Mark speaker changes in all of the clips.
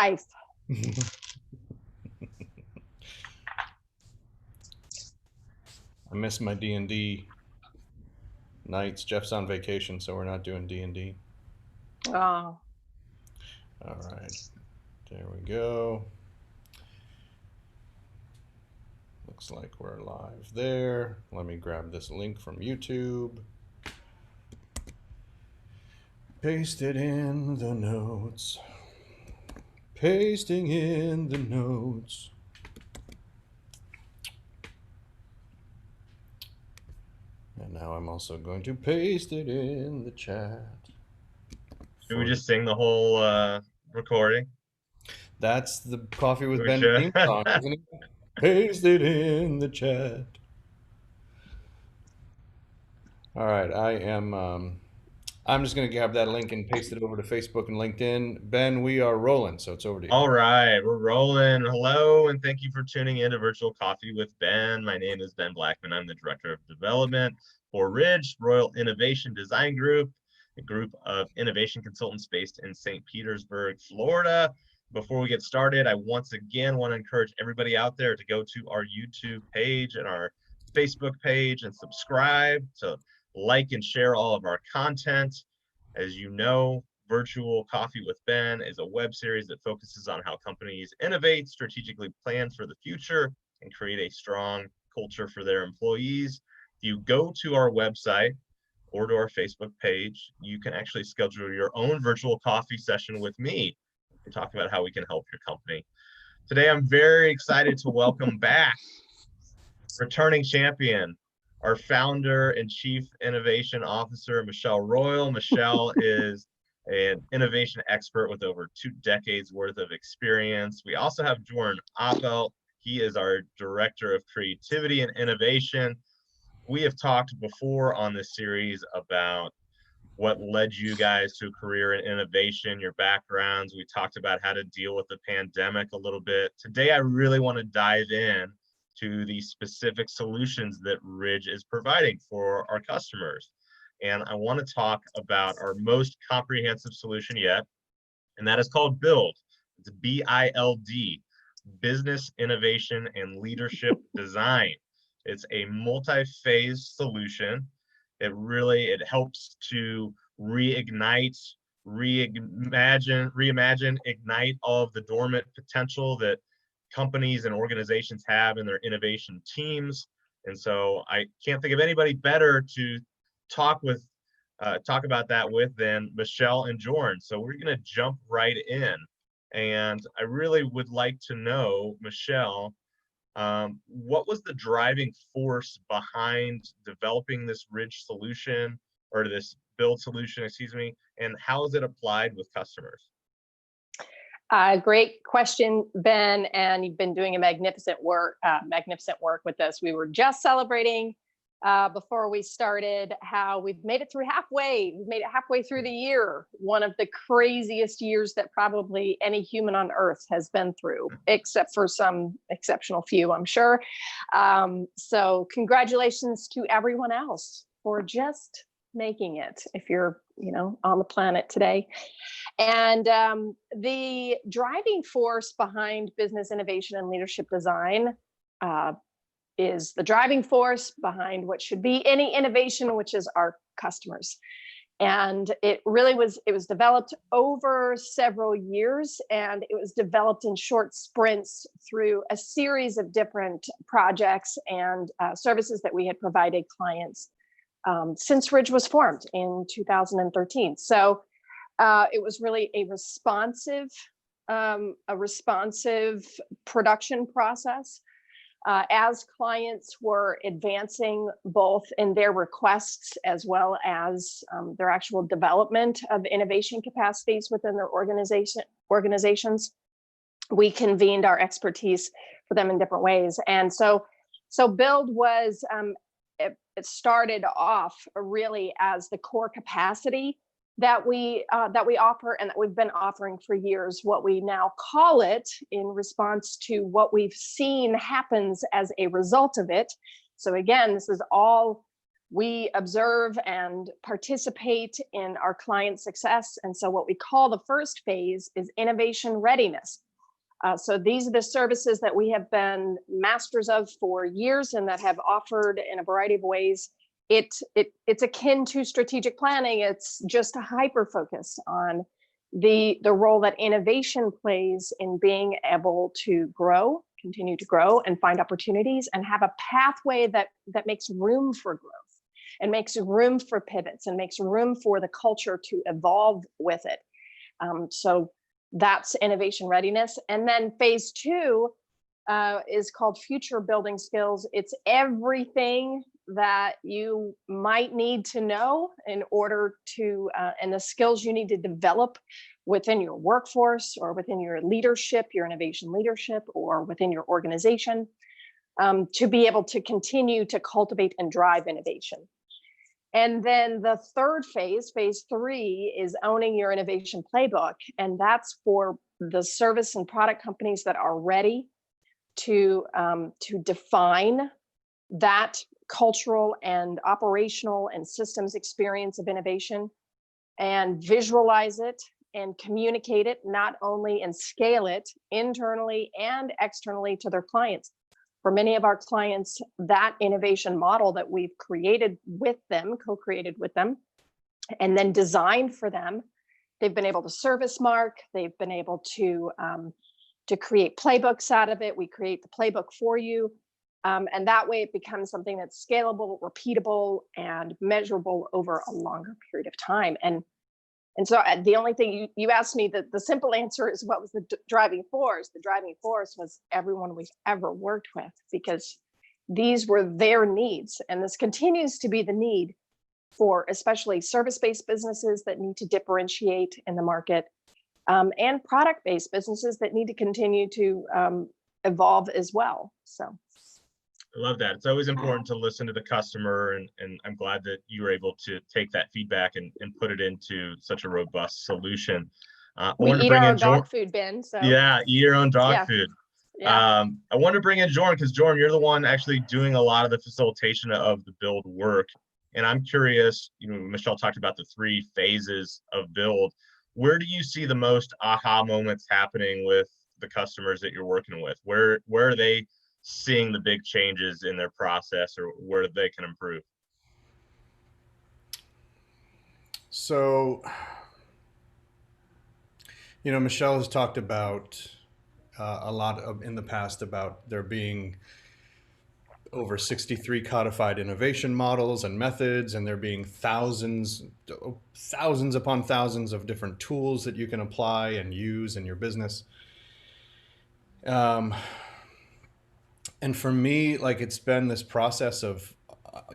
Speaker 1: life.
Speaker 2: I miss my D&D nights. Jeff's on vacation, so we're not doing D&D.
Speaker 1: Oh,
Speaker 2: All right, there we go. Looks like we're live there. Let me grab this link from YouTube. Paste it in the notes. Pasting in the notes. And now I'm also going to paste it in the chat.
Speaker 3: Should we just sing the whole recording?
Speaker 2: That's the Coffee with
Speaker 3: We
Speaker 2: Ben
Speaker 3: should.
Speaker 2: theme song, isn't it? Paste it in the chat. All right, I'm just going to grab that link and paste it over to Facebook and LinkedIn. Ben, we are rolling, so it's over to you.
Speaker 3: All right, we're rolling. Hello, and thank you for tuning in to Virtual Coffee with Ben. My name is Ben Blackman. I'm the Director of Development for Ridge Royal Innovation Design Group, a group of innovation consultants based in St. Petersburg, Florida. Before we get started, I once again want to encourage everybody out there to go to our YouTube page and our Facebook page and subscribe, to like and share all of our content. As you know, Virtual Coffee with Ben is a web series that focuses on how companies innovate, strategically plan for the future, and create a strong culture for their employees. If you go to our website or to our Facebook page, you can actually schedule your own virtual coffee session with me and talk about how we can help your company. Today, I'm very excited to welcome back returning champion, our founder and chief innovation officer, Michelle Royal. Michelle is an innovation expert with over 2 decades worth of experience. We also have Joran Oppelt. He is our director of creativity and innovation. We have talked before on this series about what led you guys to a career in innovation, your backgrounds. We talked about how to deal with the pandemic a little bit. Today, I really want to dive in to the specific solutions that Ridge is providing for our customers. And I want to talk about our most comprehensive solution yet, and that is called BI+LD. It's B-I-L-D, Business Innovation and Leadership Design. It's a multi-phase solution. It helps to reimagine, ignite all of the dormant potential that companies and organizations have in their innovation teams. And so I can't think of anybody better to talk about that with than Michelle and Joran. So we're going to jump right in. And I really would like to know, Michelle, what was the driving force behind developing this Ridge solution, or this BI+LD solution, excuse me, and how is it applied with customers?
Speaker 1: Great question, Ben, and you've been doing a magnificent work with this. We were just celebrating before we started how we've made it through halfway. We've made it halfway through the year, one of the craziest years that probably any human on earth has been through, except for some exceptional few, I'm sure. So congratulations to everyone else for just making it, if you're on the planet today. And the driving force behind business innovation and leadership design is the driving force behind what should be any innovation, which is our customers. And it was developed over several years, and it was developed in short sprints through a series of different projects and services that we had provided clients since Ridge was formed in 2013. So it was really a responsive production process as clients were advancing both in their requests as well as their actual development of innovation capacities within their organizations. We convened our expertise for them in different ways. And so BI+LD was, it started off really as the core capacity that we offer and that we've been offering for years. What we now call it, in response to what we've seen happens as a result of it. So again, this is all we observe and participate in our client success. And so what we call the first phase is innovation readiness. So these are the services that we have been masters of for years and that have offered in a variety of ways. It's akin to strategic planning. It's just a hyper focus on the role that innovation plays in being able to grow, continue to grow, and find opportunities, and have a pathway that makes room for growth and makes room for pivots and makes room for the culture to evolve with it. So that's innovation readiness. And then phase two is called future building skills. It's everything that you might need to know in order to, and the skills you need to develop within your workforce or within your leadership, your innovation leadership, or within your organization, to be able to continue to cultivate and drive innovation. And then the third phase, phase three, is owning your innovation playbook. And that's for the service and product companies that are ready to define that cultural and operational and systems experience of innovation and visualize it and communicate it, not only and scale it internally and externally to their clients. For many of our clients, that innovation model that we've created with them, co-created with them, and then designed for them, they've been able to service mark, they've been able to create playbooks out of it. We create the playbook for you. And that way it becomes something that's scalable, repeatable, and measurable over a longer period of time. And so the only thing you asked me, the simple answer is, what was the driving force? The driving force was everyone we've ever worked with, because these were their needs. And this continues to be the need for especially service-based businesses that need to differentiate in the market, and product-based businesses that need to continue to evolve as well. So.
Speaker 3: I love that. It's always important to listen to the customer, and I'm glad that you were able to take that feedback and put it into such a robust solution.
Speaker 1: We eat our own dog food, Ben. So
Speaker 3: yeah, eat your own dog food.
Speaker 1: Yeah.
Speaker 3: I want to bring in Joran, because Joran, you're the one actually doing a lot of the facilitation of the build work. And I'm curious, Michelle talked about the 3 phases of build. Where do you see the most aha moments happening with the customers that you're working with? Where are they seeing the big changes in their process, or where they can improve?
Speaker 2: So, Michelle has talked about a lot in the past about there being over 63 codified innovation models and methods, and there being thousands upon thousands of different tools that you can apply and use in your business. And for me, like, it's been this process of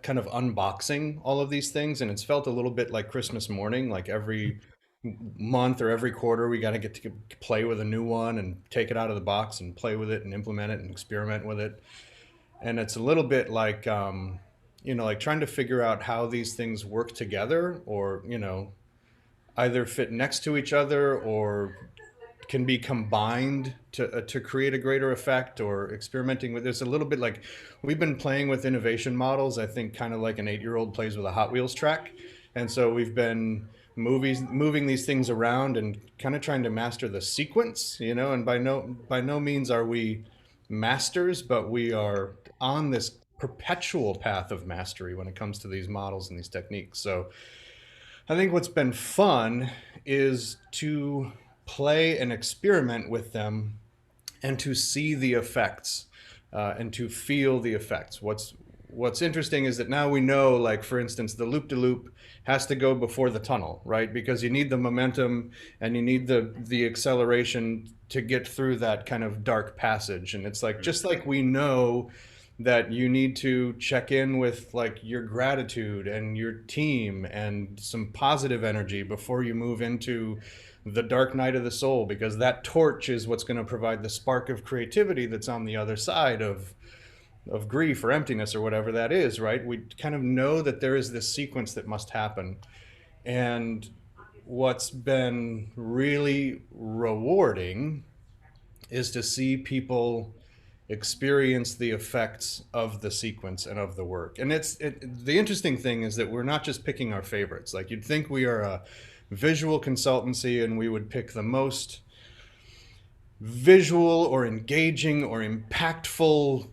Speaker 2: kind of unboxing all of these things, and it's felt a little bit like Christmas morning. Like every month or every quarter, we got to get to play with a new one and take it out of the box and play with it and implement it and experiment with it. And it's a little bit like, like trying to figure out how these things work together, or, either fit next to each other or can be combined to create a greater effect, or experimenting with this a little bit. Like, we've been playing with innovation models, I think, kind of like an 8-year-old plays with a Hot Wheels track. And so we've been moving these things around and kind of trying to master the sequence, and by no means are we masters, but we are on this perpetual path of mastery when it comes to these models and these techniques. So I think what's been fun is to play and experiment with them and to see the effects, and to feel the effects. What's interesting is that now we know, like, for instance, the loop-de-loop has to go before the tunnel, right? Because you need the momentum and you need the acceleration to get through that kind of dark passage. And it's like, just like we know that you need to check in with, like, your gratitude and your team and some positive energy before you move into the dark night of the soul, because that torch is what's going to provide the spark of creativity that's on the other side of grief or emptiness or whatever that is, right? We kind of know that there is this sequence that must happen. And what's been really rewarding is to see people experience the effects of the sequence and of the work. And the interesting thing is that we're not just picking our favorites. Like, you'd think we are a visual consultancy and we would pick the most visual or engaging or impactful,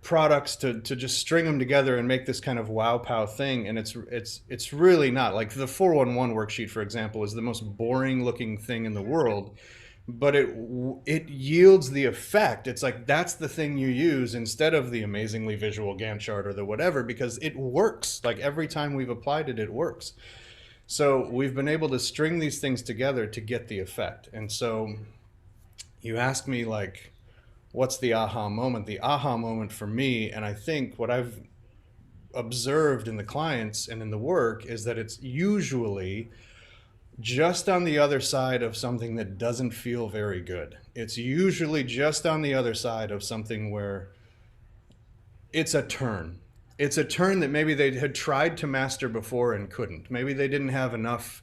Speaker 2: products to just string them together and make this kind of wow pow thing. And it's really not. Like, the 411 worksheet, for example, is the most boring looking thing in the world, but it yields the effect. It's like, that's the thing you use instead of the amazingly visual Gantt chart or the whatever, because it works. Like, every time we've applied it, it works. So we've been able to string these things together to get the effect. And so you ask me, like, what's the aha moment? The aha moment for me, and I think what I've observed in the clients and in the work, is that it's usually just on the other side of something that doesn't feel very good. It's usually just on the other side of something where it's a turn. It's a turn that maybe they had tried to master before and couldn't. Maybe they didn't have enough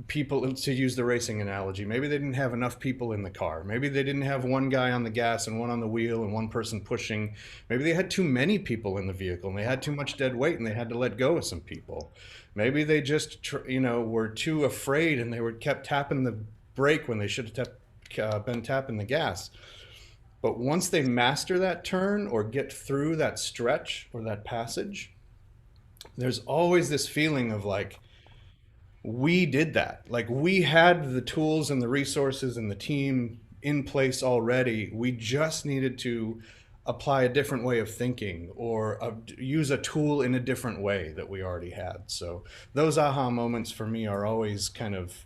Speaker 2: people, to use the racing analogy. Maybe they didn't have enough people in the car. Maybe they didn't have one guy on the gas and one on the wheel and one person pushing. Maybe they had too many people in the vehicle and they had too much dead weight and they had to let go of some people. Maybe they just, were too afraid and they kept tapping the brake when they should have been tapping the gas. But once they master that turn or get through that stretch or that passage, there's always this feeling of, like, we did that. Like, we had the tools and the resources and the team in place already. We just needed to apply a different way of thinking or use a tool in a different way that we already had. So those aha moments for me are always kind of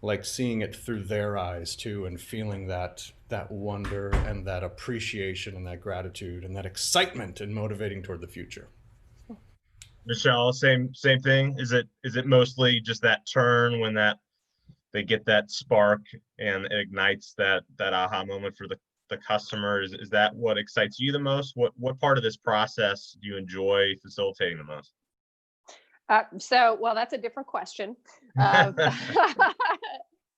Speaker 2: like seeing it through their eyes too, and feeling that wonder and that appreciation and that gratitude and that excitement and motivating toward the future.
Speaker 3: Michelle, same thing. Is it mostly just that turn when they get that spark and it ignites that aha moment for the customer? Is that what excites you the most? What part of this process do you enjoy facilitating the most?
Speaker 1: Well, that's a different question. So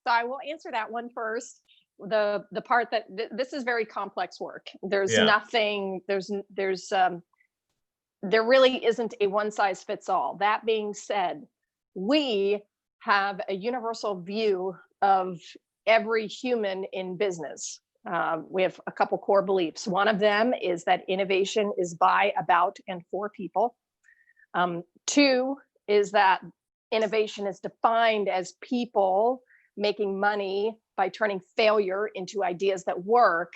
Speaker 1: I will answer that one first. The part that this is very complex work. There's nothing. There really isn't a one size fits all. That being said, we have a universal view of every human in business. We have a couple core beliefs. One of them is that innovation is by, about, and for people. Two is that innovation is defined as people making money by turning failure into ideas that work.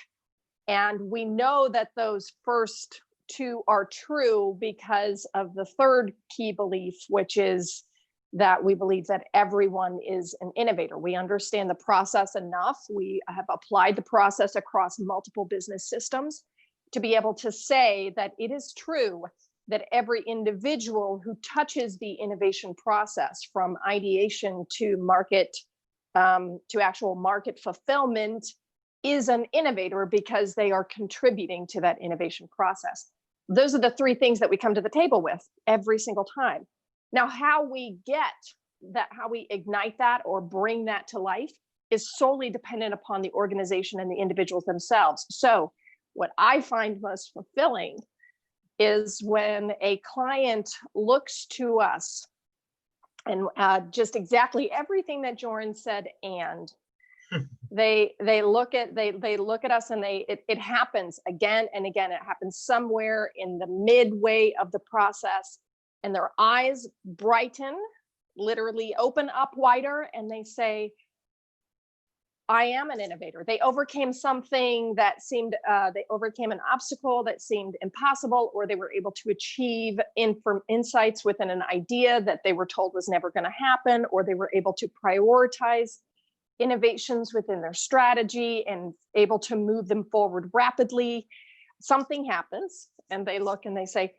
Speaker 1: And we know that those first two are true because of the third key belief, which is that we believe that everyone is an innovator. We understand the process enough. We have applied the process across multiple business systems to be able to say that it is true that every individual who touches the innovation process, from ideation to market, to actual market fulfillment, is an innovator because they are contributing to that innovation process. Those are the three things that we come to the table with every single time. Now, how we get that, how we ignite that or bring that to life, is solely dependent upon the organization and the individuals themselves. So what I find most fulfilling is when a client looks to us and just exactly everything that Joran said, and they look at us, and it happens again and again. It happens somewhere in the midway of the process, and their eyes brighten, literally open up wider, and they say, I am an innovator. They overcame something that seemed, they overcame an obstacle that seemed impossible, or they were able to achieve insights within an idea that they were told was never going to happen, or they were able to prioritize innovations within their strategy and able to move them forward rapidly. Something happens, and they look and they say,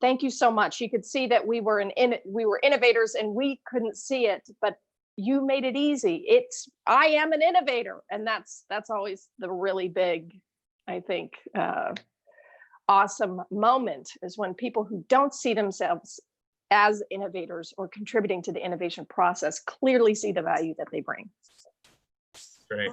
Speaker 1: thank you so much. You could see that we were innovators and we couldn't see it, but you made it easy. I am an innovator. And that's always the really big, I think, awesome moment, is when people who don't see themselves as innovators or contributing to the innovation process clearly see the value that they bring.
Speaker 3: Great.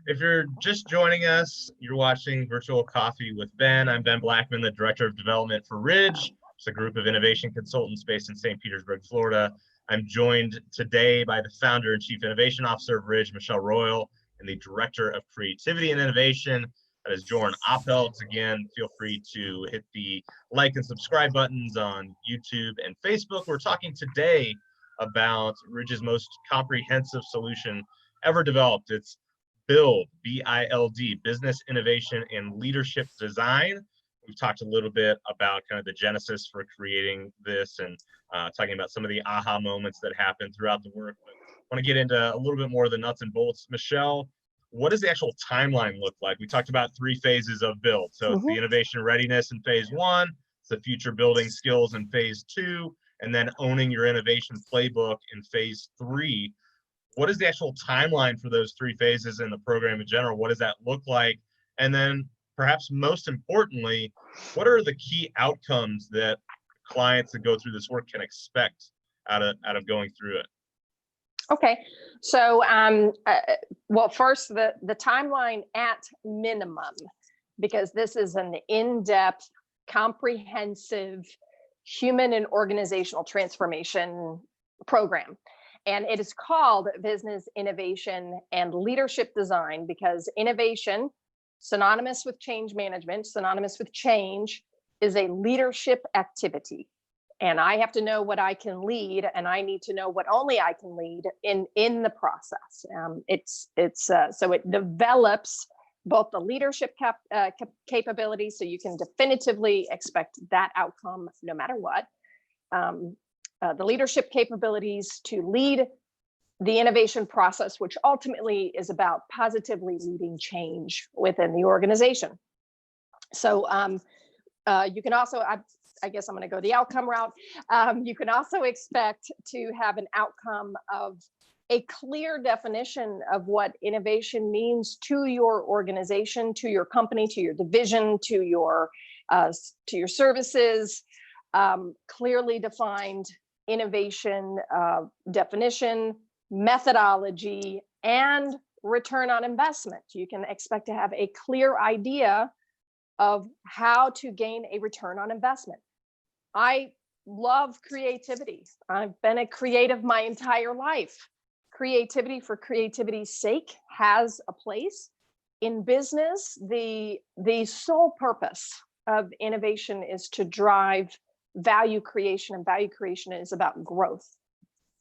Speaker 3: If you're just joining us, you're watching Virtual Coffee with Ben. I'm Ben Blackman, the Director of Development for Ridge. It's a group of innovation consultants based in St. Petersburg, Florida. I'm joined today by the founder and Chief Innovation Officer of Ridge, Michelle Royal, and the Director of Creativity and Innovation, that is Joran Oppelt. Again, feel free to hit the like and subscribe buttons on YouTube and Facebook. We're talking today about Ridge's most comprehensive solution ever developed. It's BI+LD, B-I-L-D, Business Innovation and Leadership Design. We've talked a little bit about kind of the genesis for creating this and talking about some of the aha moments that happened throughout the work. But I want to get into a little bit more of the nuts and bolts. Michelle, what does the actual timeline look like? We talked about 3 phases of build. So it's the innovation readiness in phase 1, it's the future building skills in phase 2, and then owning your innovation playbook in phase 3. What is the actual timeline for those 3 phases in the program in general? What does that look like? And then perhaps most importantly, what are the key outcomes that clients that go through this work can expect out of going through it?
Speaker 1: Okay, so well, first the timeline at minimum, because this is an in-depth, comprehensive human and organizational transformation program. And it is called Business Innovation and Leadership Design because innovation, synonymous with change management, synonymous with change, is a leadership activity. And I have to know what I can lead, and I need to know what only I can lead in the process. So it develops both the leadership capabilities, so you can definitively expect that outcome no matter what. The leadership capabilities to lead the innovation process, which ultimately is about positively leading change within the organization. So you can also, I guess I'm going to go the outcome route. You can also expect to have an outcome of a clear definition of what innovation means to your organization, to your company, to your division, to your services, clearly defined innovation definition, methodology, and return on investment. You can expect to have a clear idea of how to gain a return on investment. I love creativity. I've been a creative my entire life. Creativity for creativity's sake has a place. In business, the sole purpose of innovation is to drive value creation, and value creation is about growth.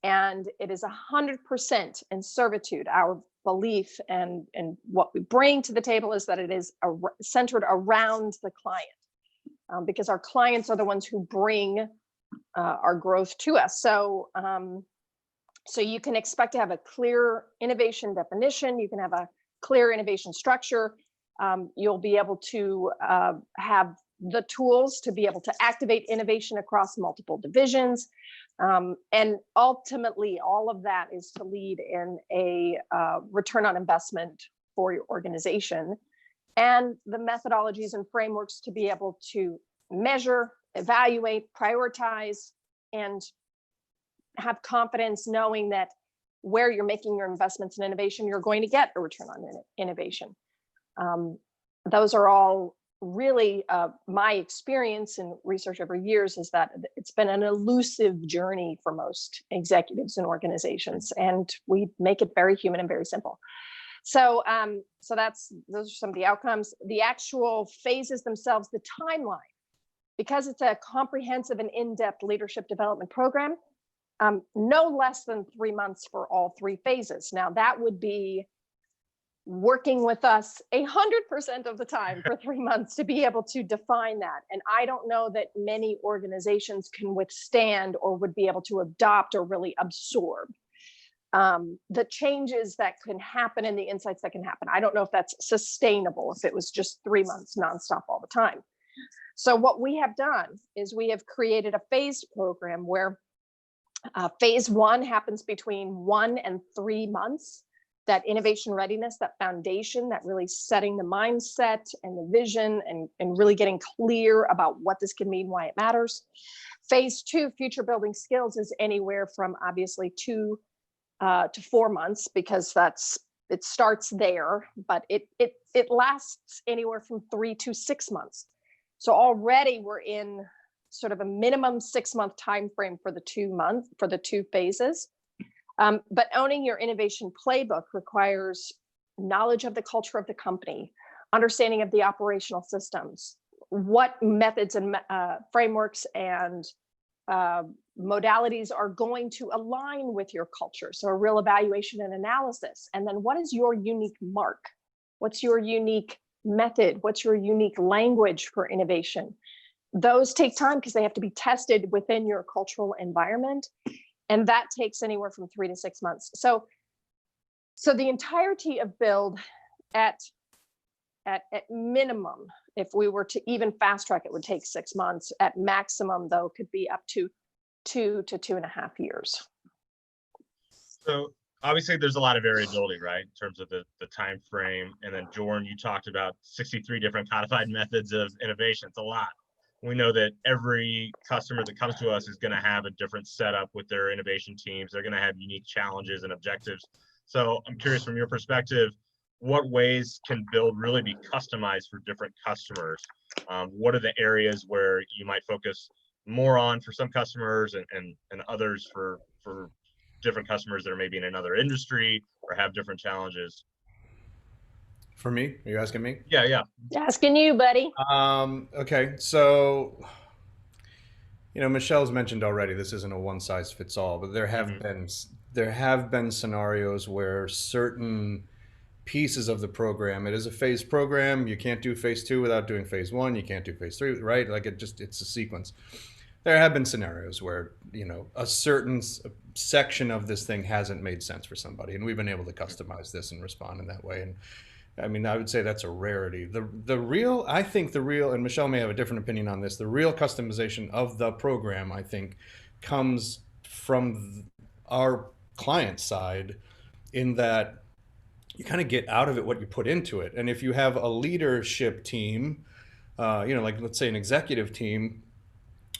Speaker 1: And it is 100% in servitude. Our belief and what we bring to the table is that it is centered around the client, because our clients are the ones who bring our growth to us. So you can expect to have a clear innovation definition. You can have a clear innovation structure. You'll be able to have the tools to be able to activate innovation across multiple divisions. And ultimately, all of that is to lead in a return on investment for your organization, and the methodologies and frameworks to be able to measure, evaluate, prioritize, and have confidence knowing that where you're making your investments in innovation, you're going to get a return on innovation. Those are all really my experience in research over years is that it's been an elusive journey for most executives and organizations, and we make it very human and very simple. So those are some of the outcomes. The actual phases themselves, the timeline, because it's a comprehensive and in-depth leadership development program, no less than 3 months for all 3 phases. Now that would be working with us 100% of the time for 3 months to be able to define that. And I don't know that many organizations can withstand or would be able to adopt or really absorb the changes that can happen and the insights that can happen. I don't know if that's sustainable if it was just 3 months nonstop all the time. So what we have done is we have created a phased program where phase 1 happens between 1 and 3 months. That innovation readiness, that foundation, that really setting the mindset and the vision and really getting clear about what this can mean, why it matters. Phase 2, future building skills, is anywhere from obviously 2 to 4 months, because that's it starts there, but it lasts anywhere from 3 to 6 months. So already we're in sort of a minimum 6-month time frame for the 2 phases. But owning your innovation playbook requires knowledge of the culture of the company, understanding of the operational systems, what methods and frameworks and modalities are going to align with your culture. So a real evaluation and analysis. And then what is your unique mark? What's your unique method? What's your unique language for innovation? Those take time because they have to be tested within your cultural environment. And that takes anywhere from 3 to 6 months. So the entirety of BI+LD at minimum, if we were to even fast track, it would take 6 months. At maximum, though, could be up to 2 to 2.5 years.
Speaker 3: So obviously there's a lot of variability, right, in terms of the time frame. And then Joran, you talked about 63 different codified methods of innovation. It's a lot. We know that every customer that comes to us is going to have a different setup with their innovation teams. They're going to have unique challenges and objectives. So I'm curious, from your perspective, what ways can BI+LD really be customized for different customers? What are the areas where you might focus more on for some customers and others for different customers that are maybe in another industry or have different challenges?
Speaker 2: For me, are you asking me?
Speaker 3: Yeah.
Speaker 1: Asking you, buddy.
Speaker 2: Okay, so Michelle's mentioned already this isn't a one size fits all, but there have been scenarios where certain pieces of the program, it is a phase program. You can't do phase 2 without doing phase 1. You can't do phase 3, right? Like it's a sequence. There have been scenarios where, a certain section of this thing hasn't made sense for somebody, and we've been able to customize this and respond in that way. And I mean, I would say that's a rarity. I think the real, and Michelle may have a different opinion on this, the real customization of the program, I think, comes from our client side, in that you kind of get out of it what you put into it. And if you have a leadership team, like let's say an executive team,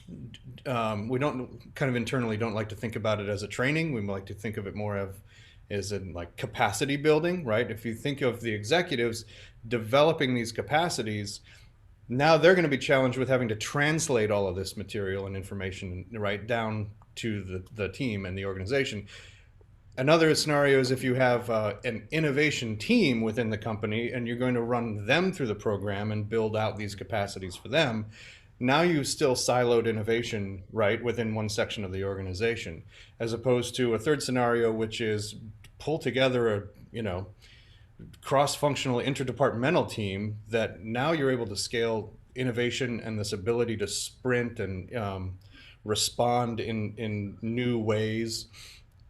Speaker 2: we don't kind of internally don't like to think about it as a training. We like to think of it more as in like capacity building, right? If you think of the executives developing these capacities, now they're going to be challenged with having to translate all of this material and information right down to the team and the organization. Another scenario is if you have an innovation team within the company and you're going to run them through the program and build out these capacities for them. Now you still siloed innovation, right, within one section of the organization, as opposed to a third scenario, which is pull together a, cross-functional interdepartmental team that now you're able to scale innovation and this ability to sprint and respond in new ways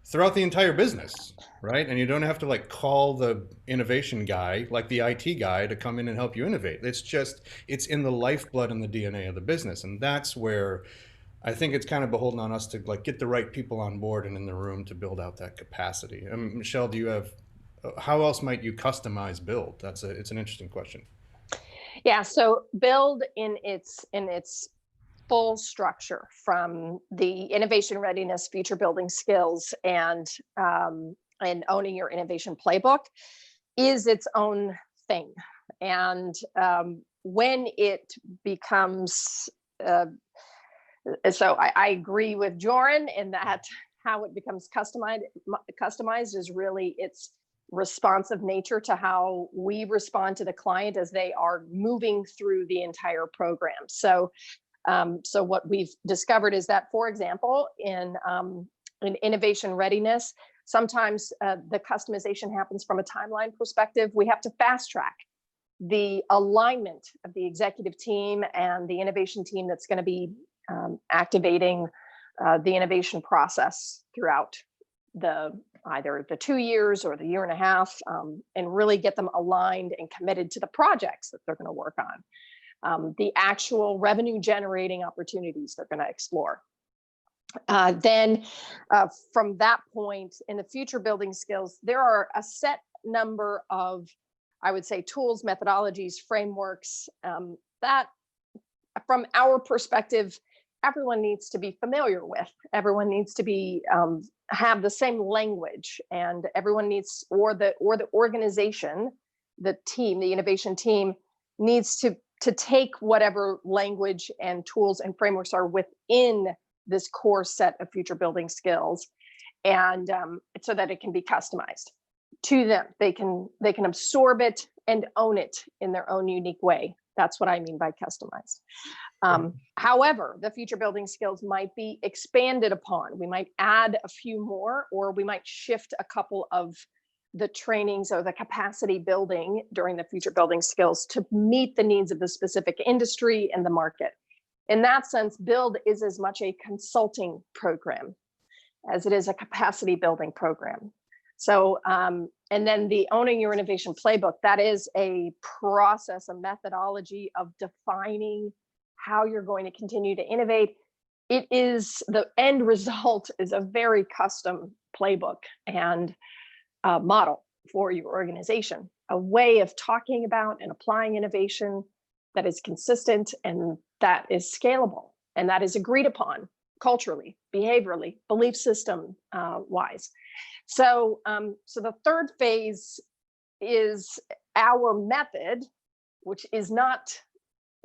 Speaker 2: throughout the entire business, right? And you don't have to like call the innovation guy, like the IT guy, to come in and help you innovate. It's in the lifeblood and the DNA of the business. And that's where I think it's kind of beholden on us to like get the right people on board and in the room to build out that capacity. Michelle, how else might you customize BI+LD? It's an interesting question.
Speaker 1: Yeah, so BI+LD in its full structure, from the innovation readiness, future building skills, and owning your innovation playbook, is its own thing. And when it becomes, so I agree with Joran in that how it becomes customized is really its responsive nature to how we respond to the client as they are moving through the entire program. So what we've discovered is that, for example, in innovation readiness, sometimes the customization happens from a timeline perspective. We have to fast track the alignment of the executive team and the innovation team that's going to be activating the innovation process throughout either the 2 years or the 1.5 years, and really get them aligned and committed to the projects that they're going to work on. The actual revenue generating opportunities they're going to explore. Then from that point, in the future building skills, there are a set number of, I would say, tools, methodologies, frameworks that from our perspective everyone needs to be familiar with. Everyone needs to be have the same language, and everyone needs, or the organization, the team, the innovation team needs to take whatever language and tools and frameworks are within this core set of future building skills, and so that it can be customized to them. They can absorb it and own it in their own unique way. That's what I mean by customized. However, the future building skills might be expanded upon. We might add a few more, or we might shift a couple of the trainings or the capacity building during the future building skills to meet the needs of the specific industry and the market. In that sense, BUILD is as much a consulting program as it is a capacity building program. So, and then the Owning Your Innovation Playbook, that is a process, a methodology of defining how you're going to continue to innovate. It is, the end result is a very custom playbook and model for your organization, a way of talking about and applying innovation that is consistent and that is scalable and that is agreed upon culturally, behaviorally, belief system wise. So, so the third phase is our method, which is not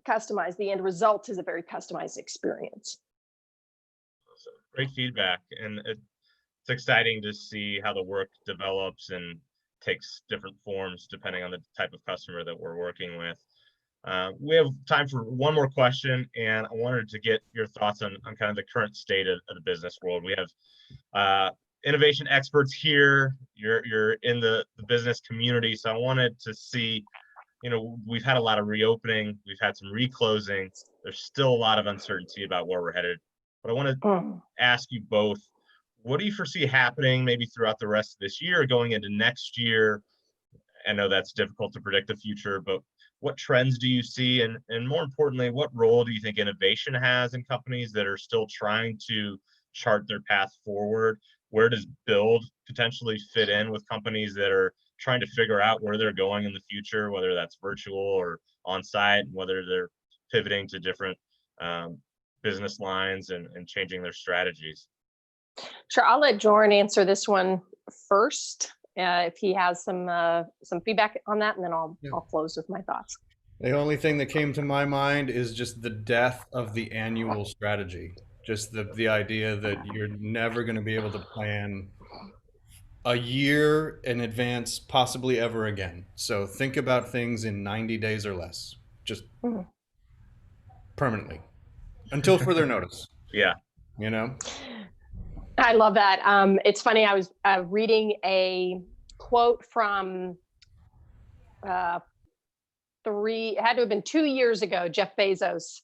Speaker 1: customized. The end result is a very customized experience.
Speaker 3: So great feedback, and it's exciting to see how the work develops and takes different forms depending on the type of customer that we're working with. We have time for one more question, and I wanted to get your thoughts on kind of the current state of the business world. We have innovation experts here. You're in the business community, so I wanted to see, you know, we've had a lot of reopening, we've had some reclosing. There's still a lot of uncertainty about where we're headed. But I want to ask you both, what do you foresee happening maybe throughout the rest of this year, going into next year? I know that's difficult to predict the future, but what trends do you see? And more importantly, what role do you think innovation has in companies that are still trying to chart their path forward? Where does BUILD potentially fit in with companies that are trying to figure out where they're going in the future, whether that's virtual or on-site, and whether they're pivoting to different business lines and changing their strategies?
Speaker 1: Sure, I'll let Joran answer this one first, if he has some feedback on that, and then I'll close with my thoughts.
Speaker 2: The only thing that came to my mind is just the death of the annual strategy. Just the idea that you're never going to be able to plan a year in advance, possibly ever again. So think about things in 90 days or less, just permanently, until further notice.
Speaker 3: Yeah.
Speaker 2: You know?
Speaker 1: I love that. It's funny, I was reading a quote from it had to have been 2 years ago. Jeff Bezos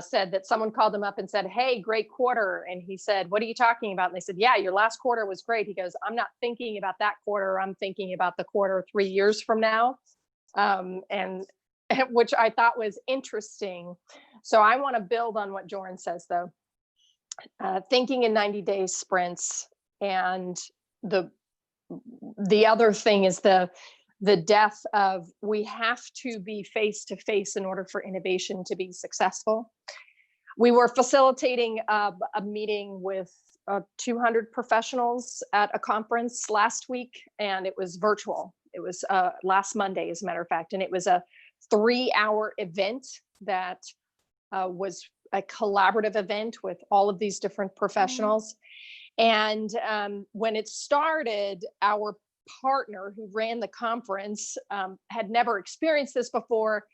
Speaker 1: said that someone called him up and said, "Hey, great quarter." And he said, "What are you talking about?" And they said, "Yeah, your last quarter was great." He goes, "I'm not thinking about that quarter. I'm thinking about the quarter 3 years from now." And which I thought was interesting. So I want to build on what Joran says, though. Thinking in 90-day sprints, and the other thing is the death of, we have to be face to face in order for innovation to be successful. We were facilitating a meeting with 200 professionals at a conference last week, and it was virtual. It was last Monday, as a matter of fact, and it was a 3-hour event that was a collaborative event with all of these different professionals. And when it started, our partner who ran the conference had never experienced this before.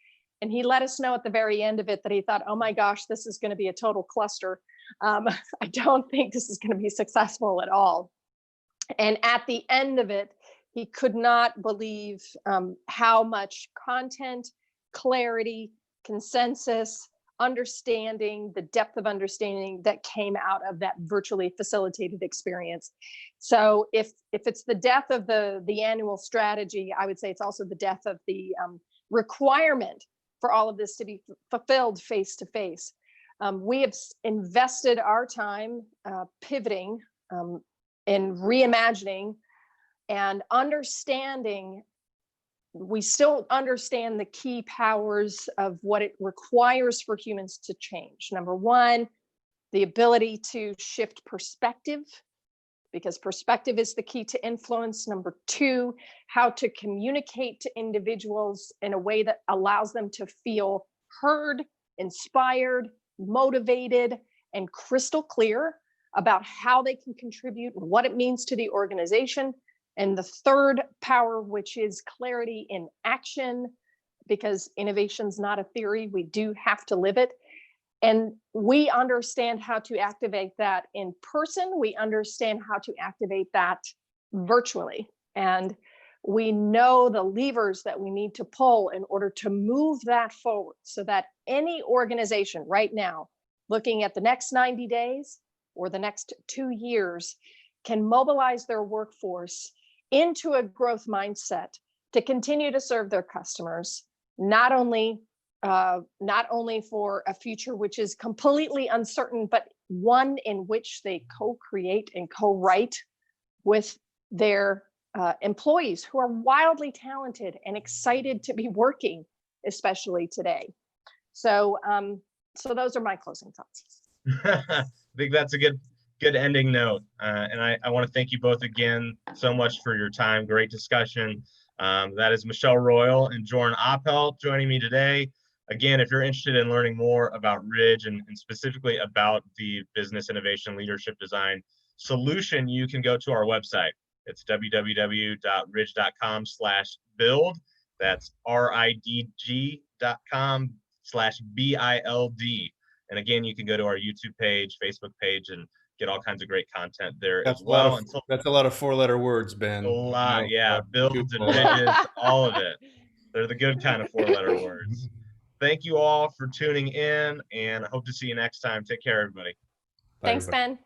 Speaker 1: And he let us know at the very end of it that he thought, "Oh my gosh, this is going to be a total cluster. I don't think this is going to be successful at all." And at the end of it, he could not believe how much content, clarity, consensus, understanding, the depth of understanding that came out of that virtually facilitated experience. So if it's the death of the annual strategy, I would say it's also the death of the requirement for all of this to be fulfilled face to face. We have invested our time pivoting and reimagining and understanding. We still understand the key powers of what it requires for humans to change. Number one, the ability to shift perspective, because perspective is the key to influence. Number two, how to communicate to individuals in a way that allows them to feel heard, inspired, motivated, and crystal clear about how they can contribute, what it means to the organization. And the third power, which is clarity in action, because innovation's not a theory, we do have to live it. And we understand how to activate that in person. We understand how to activate that virtually. And we know the levers that we need to pull in order to move that forward, so that any organization right now looking at the next 90 days or the next 2 years can mobilize their workforce into a growth mindset to continue to serve their customers, not only for a future which is completely uncertain, but one in which they co-create and co-write with their employees who are wildly talented and excited to be working, especially today. So those are my closing thoughts.
Speaker 3: I think that's a good ending note. And I want to thank you both again so much for your time. Great discussion. That is Michelle Royal and Joran Oppelt joining me today. Again, if you're interested in learning more about Ridge and specifically about the business innovation leadership design solution, you can go to our website. It's www.ridge.com/build. That's ridg.com/BILD. And again, you can go to our YouTube page, Facebook page, and get all kinds of great content there as well.
Speaker 2: That's a lot of 4-letter words, Ben.
Speaker 3: A lot, yeah. Builds and ridges, all of it. They're the good kind of 4-letter words. Thank you all for tuning in, and I hope to see you next time. Take care, everybody.
Speaker 1: Thanks, Ben.